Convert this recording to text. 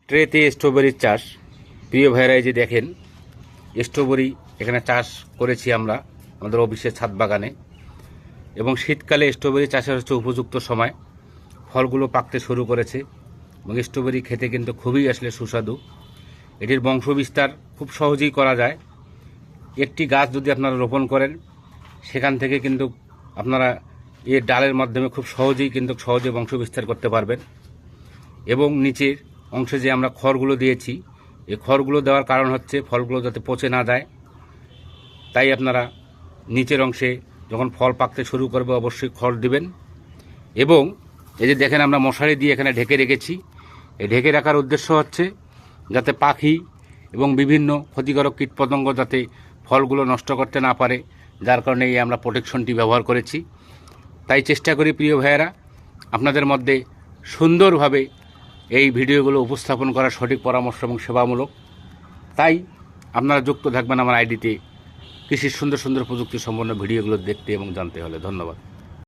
ট্রেতে স্ট্রবেরির চাষ। প্রিয় ভাইরা, এই যে দেখেন স্ট্রবেরি এখানে চাষ করেছি আমরা আমাদের অফিসের ছাদ বাগানে। এবং শীতকালে স্ট্রবেরি চাষের হচ্ছে উপযুক্ত সময়। ফলগুলো পাকতে শুরু করেছে এবং স্ট্রবেরি খেতে কিন্তু খুবই আসলে সুস্বাদু। এটির বংশবিস্তার খুব সহজেই করা যায়। একটি গাছ যদি আপনারা রোপণ করেন, সেখান থেকে কিন্তু আপনারা এর ডালের মাধ্যমে খুব সহজে বংশবিস্তার করতে পারবেন। এবং নিচের অংশে যে আমরা খড়গুলো দিয়েছি, এই খড়গুলো দেওয়ার কারণ হচ্ছে ফলগুলো যাতে পচে না যায়। তাই আপনারা নিচের অংশে যখন ফল পাকতে শুরু করবে অবশ্যই খড় দিবেন। এবং এই যে দেখেন আমরা মশারি দিয়ে এখানে ঢেকে রেখেছি। এই ঢেকে রাখার উদ্দেশ্য হচ্ছে যাতে পাখি এবং বিভিন্ন ক্ষতিকারক কীটপতঙ্গ যাতে ফলগুলো নষ্ট করতে না পারে, যার কারণে এই আমরা প্রোটেকশনটি ব্যবহার করেছি। তাই চেষ্টা করি প্রিয় ভাইয়েরা, আপনাদের মধ্যে সুন্দরভাবে এই ভিডিওগুলো উপস্থাপন করার সঠিক পরামর্শ এবং সেবামূলক। তাই আপনারা যুক্ত থাকবেন আমার আইডিতে কৃষির সুন্দর সুন্দর প্রযুক্তি সম্পন্ন ভিডিওগুলো দেখতে এবং জানতে হলে। ধন্যবাদ।